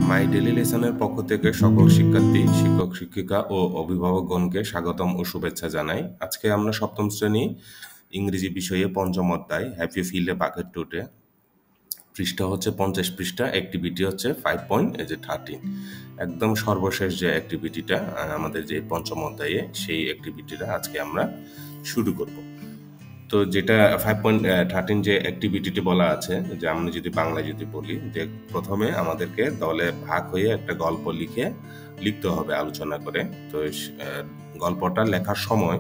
My daily লেসনের পক্ষ থেকে সকল শিক্ষার্থী, শিক্ষক, শিক্ষিকা ও অভিভাবকগণকে স্বাগতম ও শুভেচ্ছা জানাই। আজকে আমরা সপ্তম শ্রেণী ইংরেজি বিষয়ে পঞ্চম অধ্যায় হ্যাপি ফিল্ড এ বাকেট টুটে পৃষ্ঠা হচ্ছে 50 পৃষ্ঠা, অ্যাক্টিভিটি হচ্ছে 5.13। একদম সর্বশেষ যে অ্যাক্টিভিটিটা আমাদের যে পঞ্চম অধ্যায়ে, সেই অ্যাক্টিভিটিটা আজকে আমরা শুরু করব। তো যেটা 5.13 যে অ্যাক্টিভিটিটি বলা আছে, যে আমরা যদি বাংলায় যদি বলি, যে প্রথমে আমাদেরকে দলে ভাগ হয়ে একটা গল্প লিখতে হবে আলোচনা করে। তো গল্পটা লেখার সময়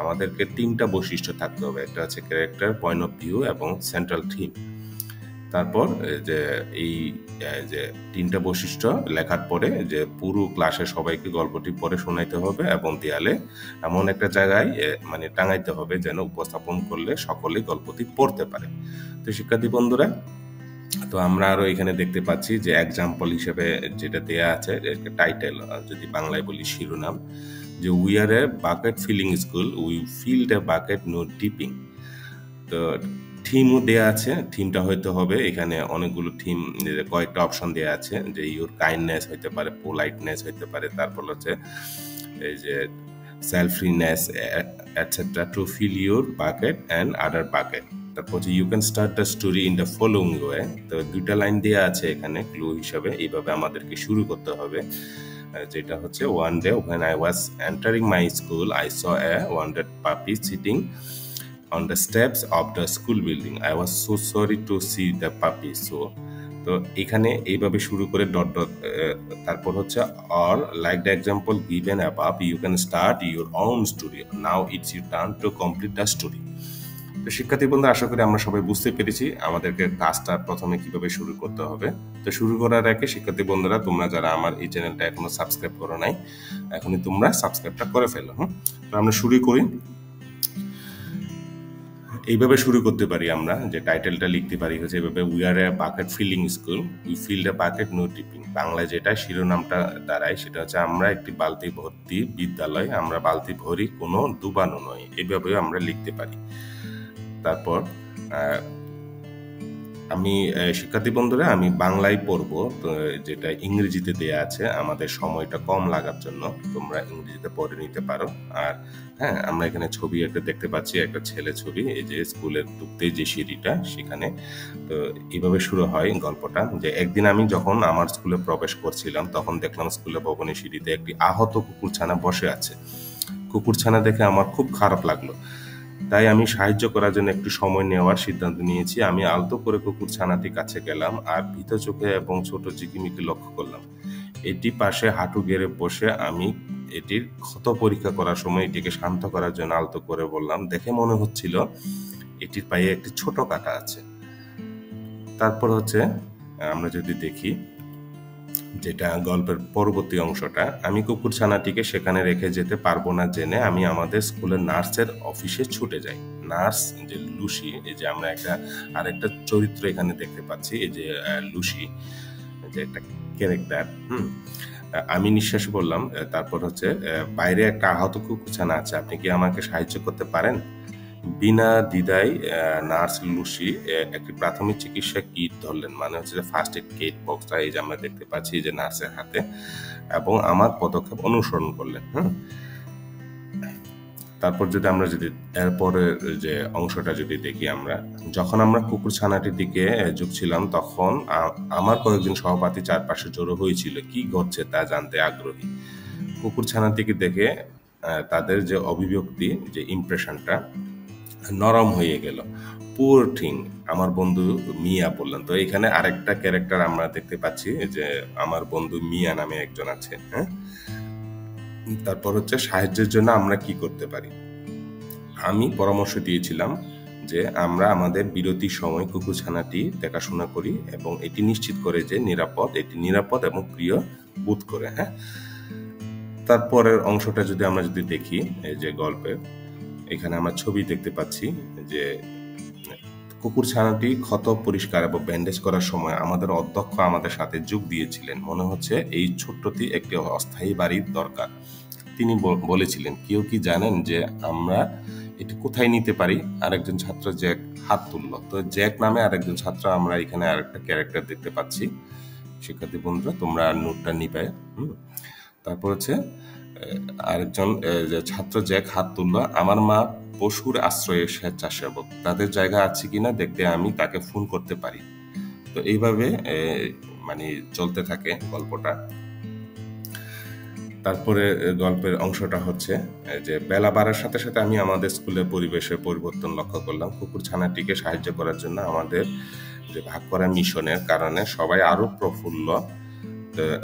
আমাদেরকে 3টা বৈশিষ্ট্য থাকতে হবে। একটা হচ্ছে ক্যারেক্টার, পয়েন্ট অফ ভিউ এবং সেন্ট্রাল থিম। তারপর এই যে 3টা বৈশিষ্ট্য লেখার পরে যে পুরো ক্লাসে সবাইকে গল্পটি পড়ে শোনাইতে হবে এবং দেয়ালে এমন একটা জায়গায় মানে টাঙাইতে হবে যেন উপস্থাপন করলে সকলেই গল্পটি পড়তে পারে। তো শিক্ষার্থী বন্ধুরা, তো আমরা আরো এখানে দেখতে পাচ্ছি যে এক্সাম্পল হিসেবে যেটা দেয়া আছে, টাইটেল যদি বাংলায় বলি শিরোনাম, যে we are a bucket filling school, we filled a bucket no dipping. তো থিমও দেয়া আছে, থিমটা হইতে হবে, এখানে অনেকগুলো থিম, কয়েকটা অপশন দেয়া আছে, যে ইউর কাইন্ডনেস হইতে পারে, পোলাইটনেস হইতে পারে, তারপর হচ্ছে এই যে সেলফ্রিনেস etcetera to fill your bucket and other bucket. তারপর হচ্ছে you can start the story in the following way. তো 2টা লাইন দেওয়া আছে এখানে ক্লু হিসাবে, এইভাবে আমাদেরকে শুরু করতে হবে। যেটা হচ্ছে, one day when I was entering my school I saw a wounded puppy sitting on the steps of the school building. I was so sorry to see the puppy. So তো এখানে এইভাবে শুরু করে ডট ডট, তারপর হচ্ছে or like the example given above you can start your own story, now it's your turn to complete the story. তো শিক্ষার্থী বন্ধু, আশা করি আমরা সবাই বুঝতে পেরেছি আমাদেরকে কাজটা প্রথমে কিভাবে শুরু করতে হবে। তো শুরু করার আগে শিক্ষার্থী বন্ধুরা, তোমরা যারা আমার এই চ্যানেলটা এখনো সাবস্ক্রাইব করো নাই, এখনই তোমরা সাবস্ক্রাইবটা করে ফেলো। তো আমরা শুরু করি। এইভাবে শুরু করতে পারি আমরা, যে টাইটেলটা লিখতে পারি হচ্ছে এইভাবে, we are a bucket filling school, we fill the bucket no dipping. বাংলায় যেটা শিরোনামটা দাঁড়ায় সেটা হচ্ছে, আমরা একটি বালতি ভর্তি বিদ্যালয়, আমরা বালতি ভরি, কোনো ডুবানো নয়। এইভাবে আমরা লিখতে পারি। তারপর আমি শিক্ষার্থী বন্ধুরা, আমি বাংলায় পড়বো, তো যেটা ইংরেজিতে দেয়া আছে, আমাদের সময়টা কম লাগার জন্য তোমরা ইংরেজিতে পড়ে নিতে পারো। আর হ্যাঁ, আমরা এখানে ছবি একটা দেখতে পাচ্ছি, একটা ছেলে ছবি, এই যে স্কুলের ঢুকতে যে সিঁড়িটা সেখানে। তো এইভাবে শুরু হয় গল্পটা, যে একদিন আমি যখন আমার স্কুলে প্রবেশ করছিলাম তখন দেখলাম স্কুলের ভবনের সিঁড়িতে একটি আহত কুকুরছানা বসে আছে। কুকুরছানা দেখে আমার খুব খারাপ লাগলো, তাই আমি সাহায্য করার জন্য একটু সময় নেওয়ার সিদ্ধান্ত নিয়েছি। আমি আলতো করে কুকুরছানাটির কাছে গেলাম আর ভীত চোখে এবং ছোট ঝিকিমিকি লক্ষ্য করলাম। এটি পাশে হাঁটু গেড়ে বসে। আমি এটির ক্ষত পরীক্ষা করার সময় এটিকে শান্ত করার জন্য আলতো করে বললাম, দেখে মনে হচ্ছিল এটির পায়ে একটি ছোট কাটা আছে। তারপর হচ্ছে আমরা যদি দেখি, যেটা গল্পের পরবর্তী অংশটা, আমি কুকুরছানাটিকে সেখানে রেখে যেতে পারবো না জেনে আমি আমাদের স্কুলের নার্সের অফিসে ছুটে যাই। নার্স যে লুসি, এই যে আমরা আরেকটা চরিত্র এখানে দেখতে পাচ্ছি, এই যে লুসি, যে একটা ক্যারেক্টার। আমি নিঃশ্বাস বললাম, তারপর হচ্ছে, বাইরে একটা আহত কুকুরছানা আছে, আপনি কি আমাকে সাহায্য করতে পারেন? বিনা দ্বিধায় নার্স লুসি একটি প্রাথমিক চিকিৎসা কিট ধরলেন, মানে হচ্ছে যে ফার্স্ট এড কিট বক্সটা, এই যে আমরা দেখতে পাচ্ছি যে নার্সের হাতে, এবং আমার পদক্ষেপ অনুসরণ করলেন। তারপর যদি এরপরের যে অংশটা যদি দেখি, আমরা যখন আমরা কুকুরছানাটির দিকে ঝুঁকছিলাম তখন আমার কয়েকজন সহপাঠী চারপাশে জড়ো হয়েছিল, কি ঘটছে তা জানতে আগ্রহী। কুকুরছানাটিকে দেখে তাদের যে অভিব্যক্তি, যে ইমপ্রেশনটা নরম হয়ে গেল। পুয়ার থিং, আমার বন্ধু মিয়া বললেন। তো এখানে আরেকটা ক্যারেক্টার আমরা দেখতে পাচ্ছি, যে আমার বন্ধু মিয়া নামে একজন আছে। তারপর হচ্ছে, সাহায্যের জন্য আমরা কি করতে পারি। আমি পরামর্শ দিয়েছিলাম যে আমরা আমাদের বিরতির সময় কুকুরছানাটি দেখাশোনা করি এবং এটি নিশ্চিত করে যে এটি নিরাপদ এবং প্রিয় বোধ করে। তারপরের অংশটা আমরা যদি দেখি, এই যে গল্পের এখানে আমরা ছবি দেখতে পাচ্ছি, যে কুকুরছানাটি ক্ষত পরিষ্কার এবং ব্যান্ডেজ করার সময় আমাদের অধ্যক্ষ আমাদের সাথে যোগ দিয়েছিলেন। মনে হচ্ছে এই ছোট্টটি একটি অস্থায়ী বাড়ির দরকার। তিনি বলেছিলেন, কেউ কি জানেন যে আমরা এটি কোথায় নিতে পারি? আরেকজন ছাত্র জ্যাক হাত তুলল। তো জ্যাক নামে আরেকজন ছাত্র, আমরা এখানে আরেকটা ক্যারেক্টার দেখতে পাচ্ছি, শিক্ষার্থী বন্ধুরা, তোমরা নোটটা নিবে। তারপর হচ্ছে আরেকজন যে ছাত্র জ্যাক হাত তুললো, আমার মা পশুর আশ্রয়ে স্বেচ্ছাসেবক, তাদের জায়গা আছে কিনা দেখতে আমি তাকে ফোন করতে পারি। তো এইভাবে মানে চলতে থাকে গল্পটা। তারপরে গল্পের অংশটা হচ্ছে যে বেলা বাড়ার সাথে সাথে আমি আমাদের স্কুলের পরিবেশের পরিবর্তন লক্ষ্য করলাম। কুকুর ছানাটিকে সাহায্য করার জন্য আমাদের যে ভাগ করা মিশনের কারণে সবাই আরো প্রফুল্ল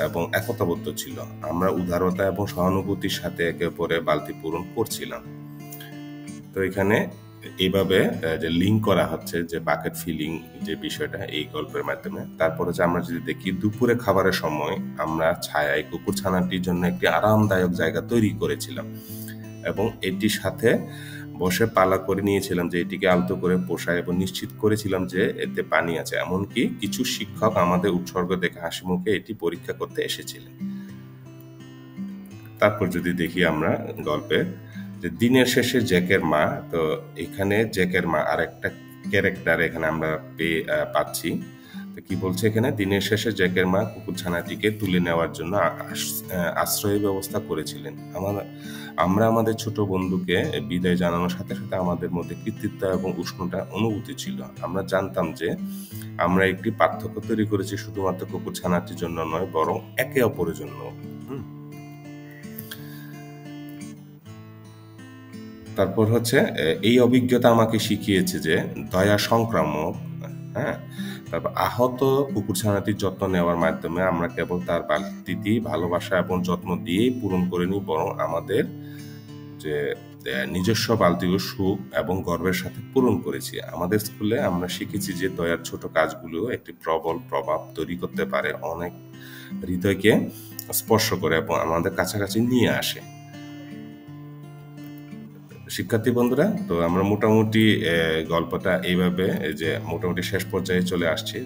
এবং একতাবদ্ধ ছিল। আমরা উদারতা এবং সহানুভূতির সাথে একে অপরে বালতি পূরণ করছিলাম। তো এখানে এইভাবে যে লিঙ্ক করা হচ্ছে যে বাকেট ফিলিং যে বিষয়টা এই গল্পের মাধ্যমে। তারপরে যে আমরা যদি দেখি দুপুরে খাবারের সময় আমরা ছায়ায় কুকুর ছানাটির জন্য একটি আরামদায়ক জায়গা তৈরি করেছিলাম এবং এটির সাথে বসে পালা করে নিয়েছিলাম যে এটিকে আলতো করে পোষায় এবং নিশ্চিত করেছিলাম যে এতে পানি আছে। এমনকি কিছু শিক্ষক আমাদের উৎসর্গ দেখে হাসি মুখে এটি পরীক্ষা করতে এসেছিলেন। তারপর যদি দেখি আমরা গল্পে যে দিনের শেষে জ্যাকের মা, তো এখানে জ্যাকের মা আর একটা ক্যারেক্টার এখানে আমরা পাচ্ছি। তো কি বলছে এখানে, দিনের শেষে জ্যাকের মা কুকুর ছানাটিকে তুলে নেওয়ার জন্য আশ্রয়ের ব্যবস্থা করেছিলেন। আমরা আমাদের ছোট বন্ধুকে বিদায় জানানোর সাথে সাথে আমাদের মধ্যে কৃতিত্ব এবং উষ্ণতা অনুভূতি ছিল। আমরা জানতাম যে আমরা একটি পার্থক্য তৈরি করেছি, শুধুমাত্র কুকুর ছানাটির জন্য নয়, বরং একে অপরের জন্য। তারপর হচ্ছে এই অভিজ্ঞতা আমাকে শিখিয়েছে যে দয়া সংক্রামক। হ্যাঁ, তারপর আহত কুকুর ছানাটির যত্ন নেওয়ার মাধ্যমে আমরা কেবল তার বালতিটি ভালোবাসা এবং যত্ন দিয়েই পূরণ করিনি, বরং আমাদের যে নিজস্ব বালতিও সুখ এবং গর্বের সাথে পূরণ করেছি। আমাদের স্কুলে আমরা শিখেছি যে দয়ার ছোট কাজগুলো একটি প্রবল প্রভাব তৈরি করতে পারে, অনেক হৃদয়কে স্পর্শ করে এবং আমাদের কাছাকাছি নিয়ে আসে। শিক্ষার্থী বন্ধুরা, তো আমরা মোটামুটি গল্পটা এইভাবে যে মোটামুটি শেষ পর্যায়ে চলে আসছি।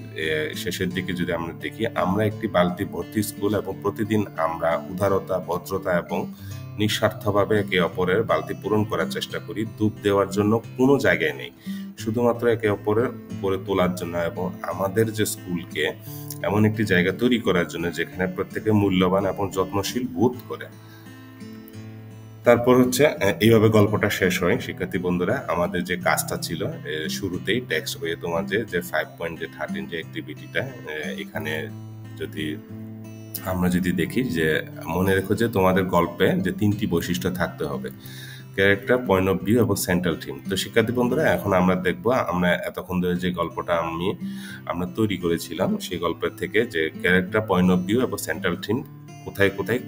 শেষের দিকে যদি আমরা দেখি, আমরা একটি বালতি ভর্তি স্কুল এবং প্রতিদিন আমরা উদারতা, ভদ্রতা এবং নিঃস্বার্থভাবে একে অপরের বালতি পূরণ করার চেষ্টা করি। ডুব দেওয়ার জন্য কোনো জায়গায় নেই, শুধুমাত্র একে অপরের উপরে তোলার জন্য এবং আমাদের যে স্কুলকে এমন একটি জায়গা তৈরি করার জন্য যেখানে প্রত্যেকে মূল্যবান এবং যত্নশীল বোধ করে। তারপর হচ্ছে এইভাবে গল্পটা শেষ হয়। শিক্ষার্থী বন্ধুরা, আমাদের যে কাজটা ছিল শুরুতেই টেক্সট হয়ে তোমাদের যে 5.13 যে অ্যাক্টিভিটিটা, এখানে যদি আমরা দেখি যে মনে রেখো যে তোমাদের গল্পে যে 3টি বৈশিষ্ট্য থাকতে হবে, ক্যারেক্টার, পয়েন্ট অফ ভিউ এবং সেন্ট্রাল থিম। তো শিক্ষার্থী বন্ধুরা, এখন আমরা দেখবো আমরা এতক্ষণ ধরে যে গল্পটা আমরা তৈরি করেছিলাম সেই গল্পের থেকে যে ক্যারেক্টার, পয়েন্ট অফ ভিউ এবং সেন্ট্রাল থিম কোথায় কোথায়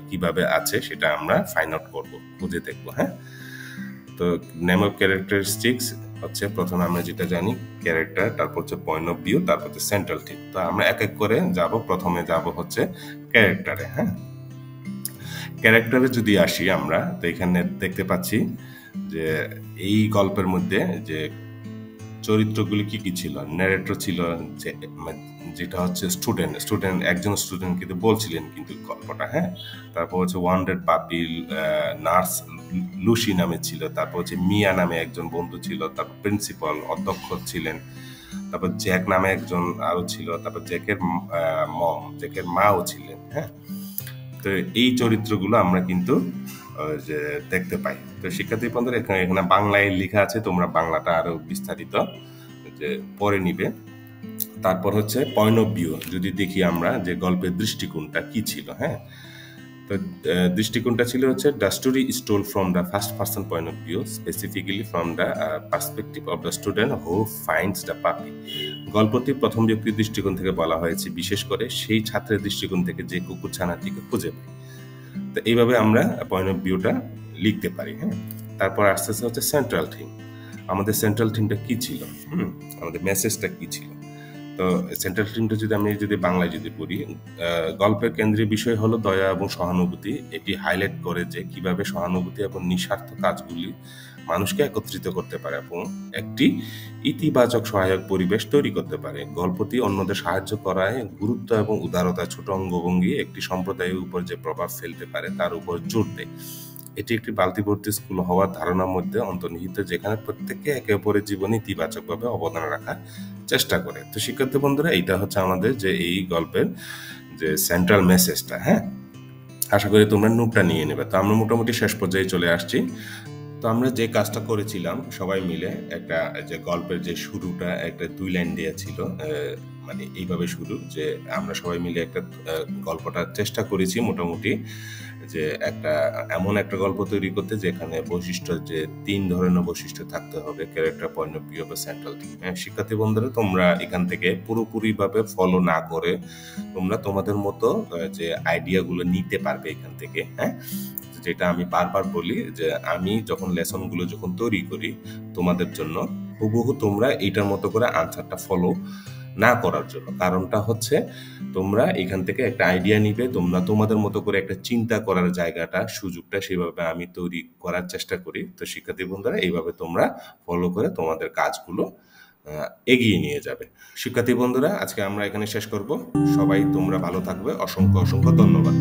কিভাবে আছে সেটা আমরা ফাইন্ড আউট করবো, খুঁজে দেখবো। হ্যাঁ, তো নেম অফ ক্যারেক্টারিস্টিক্স হচ্ছে প্রথমে আমরা যেটা জানি ক্যারেক্টার, তারপর হচ্ছে পয়েন্ট অফ ভিউ, তারপর হচ্ছে সেন্ট্রাল থিম। তো আমরা এক এক করে যাব। প্রথমে যাব হচ্ছে ক্যারেক্টারে। হ্যাঁ, ক্যারেক্টারে যদি আসি আমরা, তো এখানে দেখতে পাচ্ছি যে এই গল্পের মধ্যে যে চরিত্রগুলি কি কি ছিল। ন্যারেটর ছিল যেটা হচ্ছে স্টুডেন্ট একজন স্টুডেন্ট কিন্তু বলছিলেন কিন্তু গল্পটা। হ্যাঁ, তারপর হচ্ছে ওয়ান্ডেড পাপি, নার্স লুসি নামে ছিল, তারপর হচ্ছে মিয়া নামে একজন বন্ধু ছিল, তারপর প্রিন্সিপাল অধ্যক্ষ ছিলেন, তারপর জ্যাক নামে একজন আরো ছিল, তারপর জ্যাকের মাও ছিলেন। হ্যাঁ, তো এই চরিত্রগুলো আমরা কিন্তু যে দেখতে পাই। তো শিক্ষার্থী বন্ধুরা, এখানে বাংলায় লেখা আছে, তোমরা বাংলাটা আরো বিস্তারিত যে পড়ে নিবে। তারপর হচ্ছে পয়েন্ট অফ ভিউ, যদি দেখি আমরা যে গল্পের দৃষ্টিকোণটা কি ছিল। হ্যাঁ, তো দৃষ্টিকোণটা ছিল হচ্ছে the story is told from the first person point of view, specifically from the perspective of the student who finds the পাপি। গল্পটি প্রথম ব্যক্তির দৃষ্টিকোণ থেকে বলা হয়েছে, বিশেষ করে সেই ছাত্রের দৃষ্টিকোণ থেকে যে কুকুর ছানাটিকে খুঁজে পায়। তো এইভাবে আমরা পয়েন্ট অফ ভিউটা লিখতে পারি। হ্যাঁ, তারপর আস্তে আস্তে হচ্ছে সেন্ট্রাল থিম। আমাদের সেন্ট্রাল থিমটা কি ছিল, আমাদের মেসেজটা কি ছিল। তো সেন্ট্রাল থিমটা আমি বাংলায় পড়ি, গল্পের কেন্দ্রীয় বিষয় হলো দয়া এবং সহানুভূতি। এটি হাইলাইট করে যে কিভাবে সহানুভূতি এবং নিঃস্বার্থ কাজগুলি মানুষকে একত্রিত করতে পারে এবং একটি ইতিবাচক সহায়ক পরিবেশ তৈরি করতে পারে। গল্পটি অন্যদের সাহায্য করায় গুরুত্ব এবং উদারতা, ছোট অঙ্গভঙ্গি একটি সম্প্রদায়ের উপর যে প্রভাব ফেলতে পারে তার উপর জোর দেয়। এটি একটি বালতি ভর্তি স্কুল হওয়ার ধারণার মধ্যে অন্তর্নিহিত, যেখানে প্রত্যেককে একে অপরের জীবনে ইতিবাচকভাবে অবদান রাখার চেষ্টা করে। তো শিক্ষার্থী বন্ধুরা, এইটা হচ্ছে আমাদের যে এই গল্পের যে সেন্ট্রাল মেসেজটা। হ্যাঁ, আশা করি তোমরা নোটটা নিয়ে নেবে। তো আমরা মোটামুটি শেষ পর্যায়ে চলে আসছি। তো আমরা যে কাজটা করেছিলাম সবাই মিলে, একটা যে গল্পের যে শুরুটা একটা ২ লাইন দেয়া ছিল, মানে এইভাবে শুরু যে আমরা সবাই মিলে একটা গল্পটার চেষ্টা করেছি মোটামুটি যে এমন একটা গল্প তৈরি করতে যেখানে বৈশিষ্ট্য যে ৩ ধরনের বৈশিষ্ট্য থাকতে হবে: ক্যারেক্টার, পয়েন্ট অফ ভিউ বা সেন্ট্রাল থিম। হ্যাঁ, শিক্ষার্থী বন্ধুরা, তোমরা এখান থেকে পুরোপুরিভাবে ফলো না করে তোমরা তোমাদের মতো যে আইডিয়াগুলো নিতে পারবে এখান থেকে। হ্যাঁ, যেটা আমি বারবার বলি যে আমি যখন লেসনগুলো যখন তৈরি করি তোমাদের জন্য, হুবহু তোমরা এইটার মতো করে আনসারটা ফলো না করার জন্য। কারণটা হচ্ছে তোমরা এখান থেকে একটা আইডিয়া নিবে, তোমরা তোমাদের মতো করে একটা চিন্তা করার জায়গাটা, সুযোগটা সেভাবে আমি তৈরি করার চেষ্টা করি। তো শিক্ষার্থী বন্ধুরা, এইভাবে তোমরা ফলো করে তোমাদের কাজগুলো এগিয়ে নিয়ে যাবে। শিক্ষার্থী বন্ধুরা, আজকে আমরা এখানে শেষ করব। সবাই তোমরা ভালো থাকবে। অসংখ্য অসংখ্য ধন্যবাদ।